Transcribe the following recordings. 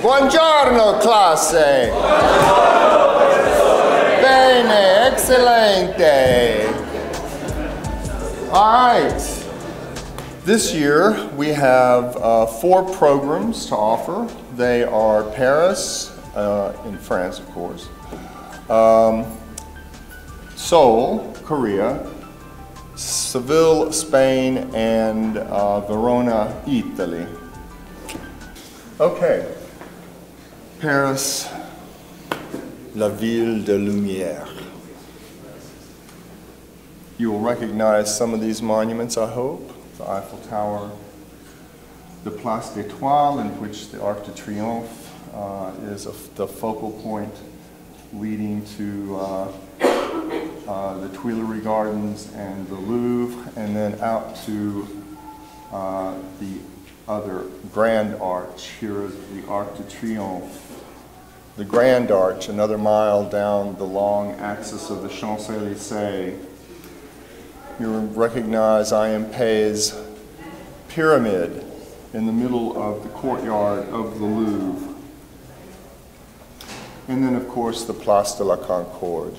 Buongiorno, classe. Bene, excelente. All right. This year we have 4 programs to offer. They are Paris, in France, of course, Seoul, Korea, Seville, Spain, and Verona, Italy. Okay. Paris, la ville de lumière. You will recognize some of these monuments, I hope. The Eiffel Tower, the Place d'Étoile, in which the Arc de Triomphe is the focal point leading to the Tuileries Gardens and the Louvre, and then out to the other Grand Arch. Here is the Arc de Triomphe. The Grand Arch, another mile down the long axis of the Champs-Élysées. You recognize IMP's pyramid in the middle of the courtyard of the Louvre. And then, of course, the Place de la Concorde.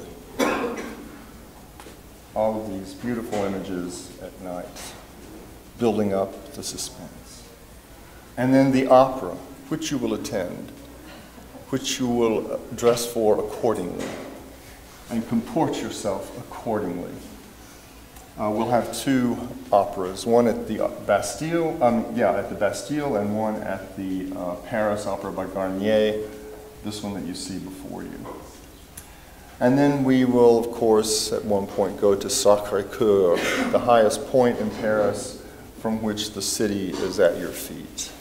All of these beautiful images at night, building up the suspense. And then the opera, which you will attend, which you will dress for accordingly and comport yourself accordingly. We'll have 2 operas, one at the Bastille, and one at the Paris Opera by Garnier, this one that you see before you. And then we will, of course, at one point go to Sacré-Cœur, the highest point in Paris from which the city is at your feet.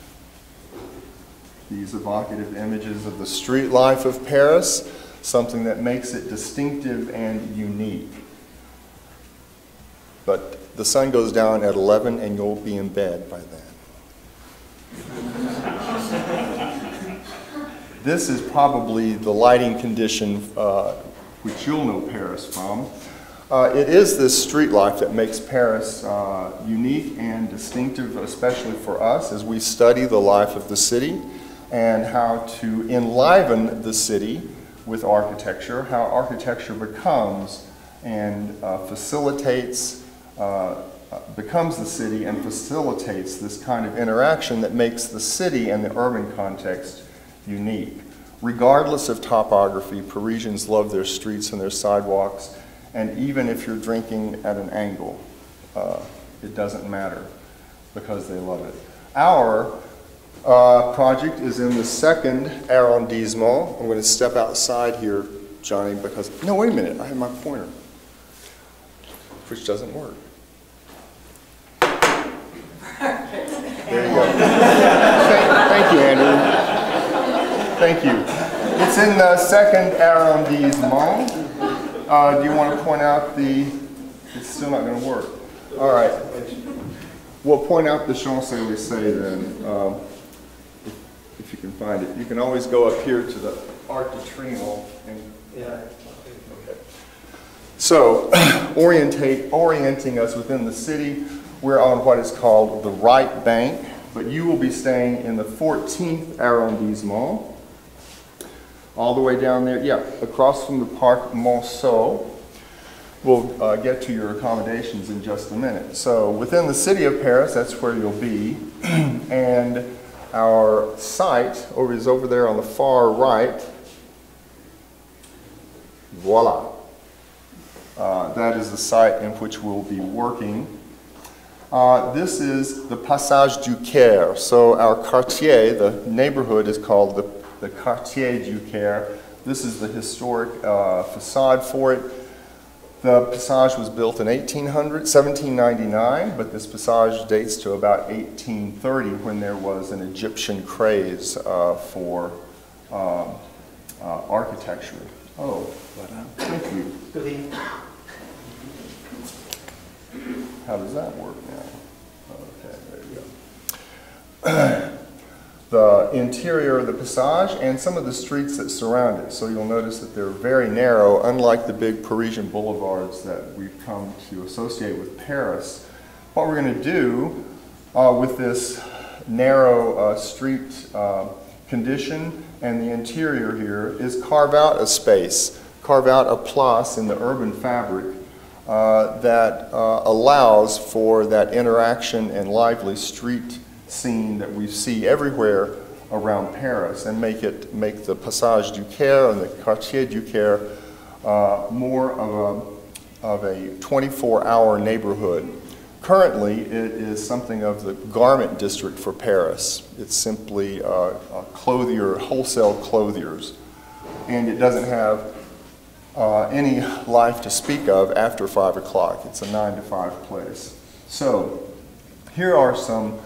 These evocative images of the street life of Paris, something that makes it distinctive and unique. But the sun goes down at 11 and you'll be in bed by then. This is probably the lighting condition which you'll know Paris from. It is this street life that makes Paris unique and distinctive, especially for us as we study the life of the city and how to enliven the city with architecture, how architecture becomes and becomes the city and facilitates this kind of interaction that makes the city and the urban context unique. Regardless of topography, Parisians love their streets and their sidewalks, and even if you're drinking at an angle, it doesn't matter because they love it. Our project is in the 2nd arrondissement. I'm going to step outside here, Johnny, because, no, wait a minute, I have my pointer, which doesn't work. There you go. Thank you, Andrew. Thank you. It's in the 2nd arrondissement. Do you want to point out it's still not going to work. All right. We'll point out the Champs-Élysées then, if you can find it. You can always go up here to the Arc de Triomphe. Okay. So, orienting us within the city, we're on what is called the right bank, but you will be staying in the 14th arrondissement, all the way down there, across from the Parc Monceau. We'll get to your accommodations in just a minute. So within the city of Paris, that's where you'll be, and our site is over there on the far right. Voila. That is the site in which we'll be working. This is the Passage du Caire. So our quartier, the neighborhood, is called the Quartier du Caire. This is the historic facade for it. The Passage was built in 1799, but this Passage dates to about 1830 when there was an Egyptian craze for architecture. Oh, thank you. How does that work now? Okay, there you go. The interior of the Passage and some of the streets that surround it. So you'll notice that they're very narrow, unlike the big Parisian boulevards that we've come to associate with Paris. What we're going to do with this narrow street condition, and the interior here is carve out a space, carve out a place in the urban fabric that allows for that interaction and lively street scene that we see everywhere around Paris, and make the Passage du Caire and the Quartier du Caire more of a 24-hour neighborhood. Currently, it is something of the garment district for Paris. It's simply wholesale clothiers, and it doesn't have any life to speak of after 5 o'clock. It's a 9 to 5 place. So here are some,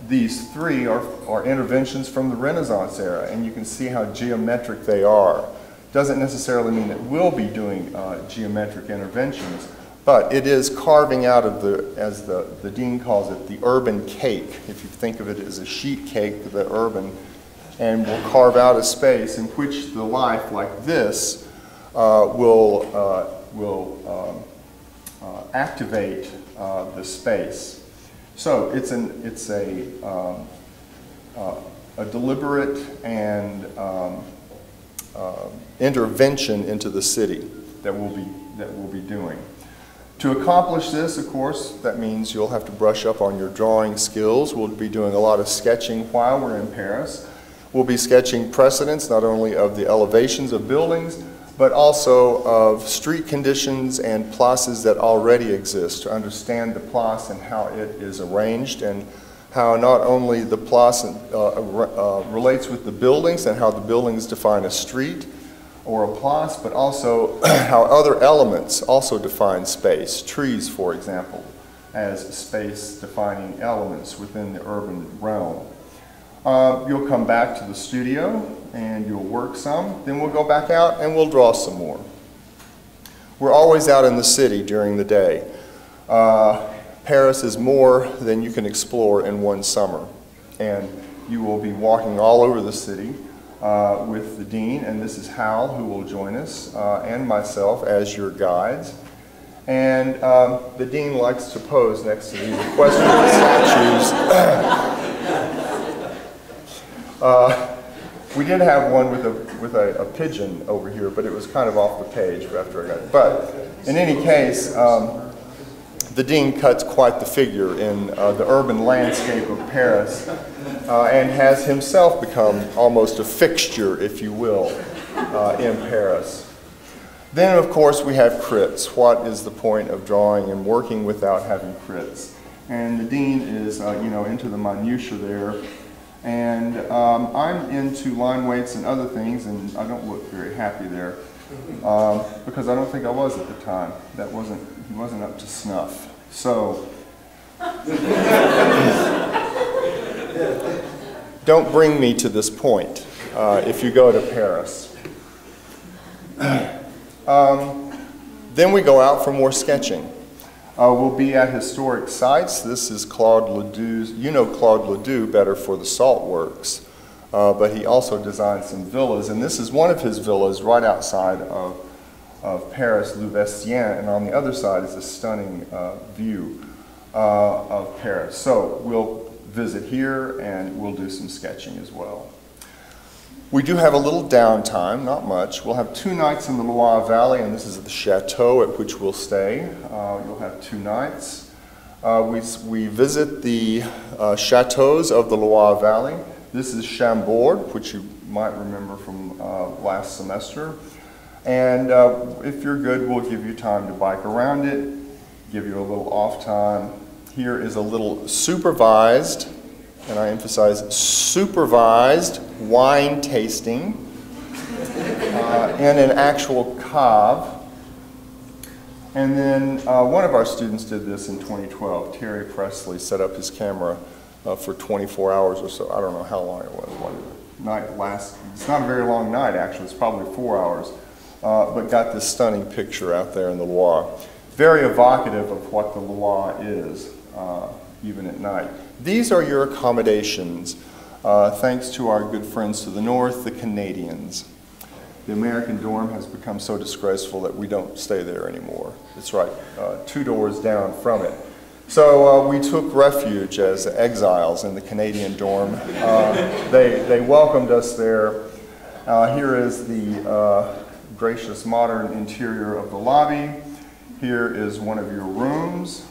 these three are interventions from the Renaissance era, and you can see how geometric they are. Doesn't necessarily mean that we'll be doing geometric interventions, but it is carving out of as the dean calls it, the urban cake. If you think of it as a sheet cake, the urban, and we'll carve out a space in which the life like this will activate the space. So it's a deliberate and intervention into the city that we'll be doing. To accomplish this, of course, that means you'll have to brush up on your drawing skills. We'll be doing a lot of sketching while we're in Paris. We'll be sketching precedents not only of the elevations of buildings, but also of street conditions and places that already exist, to understand the place and how it is arranged, and how not only the place relates with the buildings and how the buildings define a street or a place, but also how other elements also define space. Trees, for example, as space-defining elements within the urban realm. You'll come back to the studio and you'll work some, then we'll go back out and we'll draw some more. We're always out in the city during the day. Paris is more than you can explore in one summer, and you will be walking all over the city with the dean, and this is Hal, who will join us, and myself as your guides. And the dean likes to pose next to these equestrian statues. We did have one with a pigeon over here, but it was kind of off the page after I got it. But in any case, the dean cuts quite the figure in the urban landscape of Paris, and has himself become almost a fixture, if you will, in Paris. Then, of course, we have crits. What is the point of drawing and working without having crits? And the dean is, into the minutiae there. And I'm into line weights and other things, and I don't look very happy there because I don't think I was at the time. He wasn't up to snuff. So don't bring me to this point if you go to Paris. Then we go out for more sketching. We'll be at historic sites. This is Claude Ledoux's. You know Claude Ledoux better for the salt works, but he also designed some villas, and this is one of his villas right outside of Paris, Louveciennes, and on the other side is a stunning view of Paris. So we'll visit here and we'll do some sketching as well. We do have a little downtime, not much. We'll have 2 nights in the Loire Valley, and this is the chateau at which we'll stay. You'll have 2 nights. We visit the chateaus of the Loire Valley. This is Chambord, which you might remember from last semester. And if you're good, we'll give you time to bike around it, give you a little off time. Here is a little supervised, and I emphasize supervised, wine tasting in an actual cave. And then one of our students did this in 2012. Terry Presley set up his camera for 24 hours or so. I don't know how long it was. It's not a very long night, actually. It's probably 4 hours. But got this stunning picture out there in the Loire. Very evocative of what the Loire is, even at night. These are your accommodations, thanks to our good friends to the north, the Canadians. The American dorm has become so disgraceful that we don't stay there anymore. It's right 2 doors down from it. So we took refuge as exiles in the Canadian dorm. They welcomed us there. Here is the gracious modern interior of the lobby. Here is one of your rooms.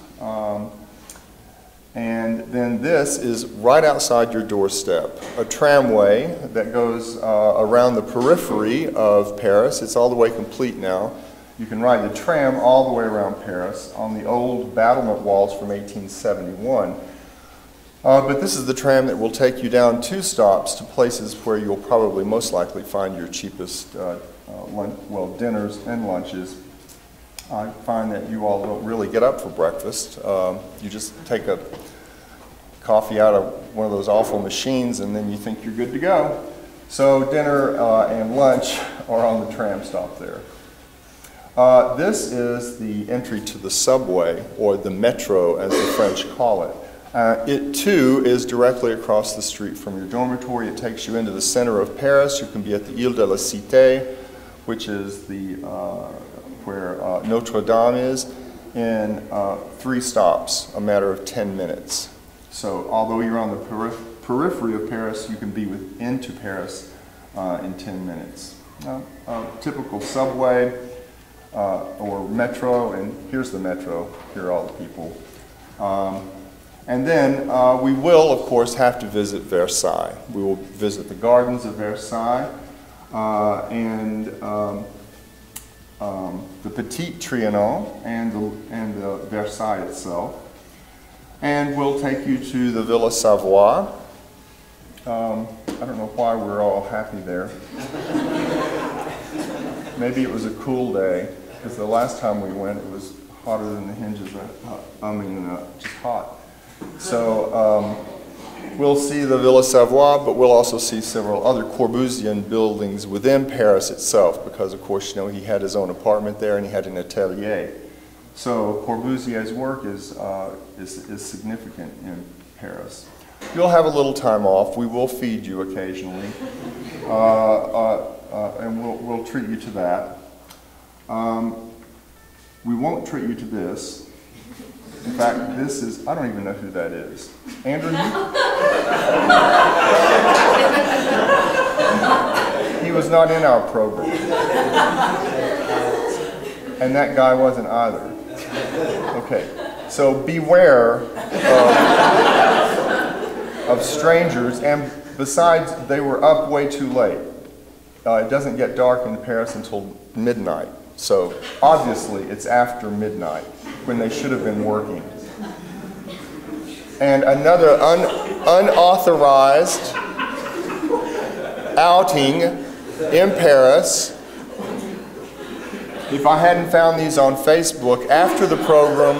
And then this is right outside your doorstep, a tramway that goes around the periphery of Paris. It's all the way complete now. You can ride the tram all the way around Paris on the old battlement walls from 1871. But this is the tram that will take you down 2 stops to places where you'll probably most likely find your cheapest dinners and lunches. I find that you all don't really get up for breakfast. You just take a coffee out of one of those awful machines and then you think you're good to go. So dinner and lunch are on the tram stop there. This is the entry to the subway, or the metro as the French call it. It too is directly across the street from your dormitory. It takes you into the center of Paris. You can be at the Ile de la Cité, which is the where Notre Dame is, in 3 stops, a matter of 10 minutes. So although you're on the periphery of Paris, you can be into Paris in 10 minutes. Typical subway or metro, and here's the metro. Here are all the people. And then we will, of course, have to visit Versailles. We will visit the gardens of Versailles and the Petit Trianon and the Versailles itself. And we'll take you to the Villa Savoye. I don't know why we're all happy there. Maybe it was a cool day, because the last time we went it was hotter than the hinges, just hot. So we'll see the Villa Savoye, but we'll also see several other Corbusian buildings within Paris itself, because of course, you know, he had his own apartment there and he had an atelier. So Corbusier's work is significant in Paris. You'll have a little time off. We will feed you occasionally, and we'll treat you to that. We won't treat you to this. In fact, this is, I don't even know who that is. Andrew? He was not in our program. And that guy wasn't either. Okay, so beware of strangers, and besides, they were up way too late. It doesn't get dark in Paris until midnight, so obviously it's after midnight when they should have been working. And another unauthorized outing in Paris. If I hadn't found these on Facebook after the program,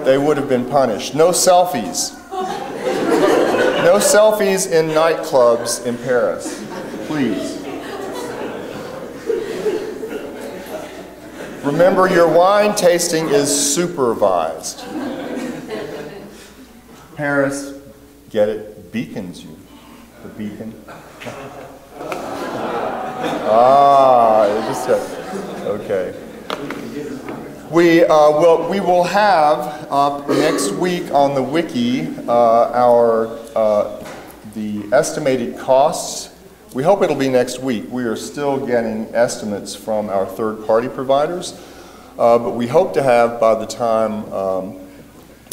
they would have been punished. No selfies. No selfies in nightclubs in Paris, please. Remember, your wine tasting is supervised. Paris, get it, beacons you. The beacon. Okay. We will have next week on the wiki the estimated costs. We hope it'll be next week. We are still getting estimates from our third-party providers, but we hope to have, by the time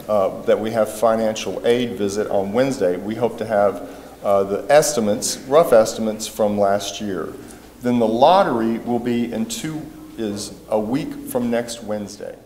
that we have financial aid visit on Wednesday, we hope to have the estimates, rough estimates from last year. Then the lottery will be is a week from next Wednesday.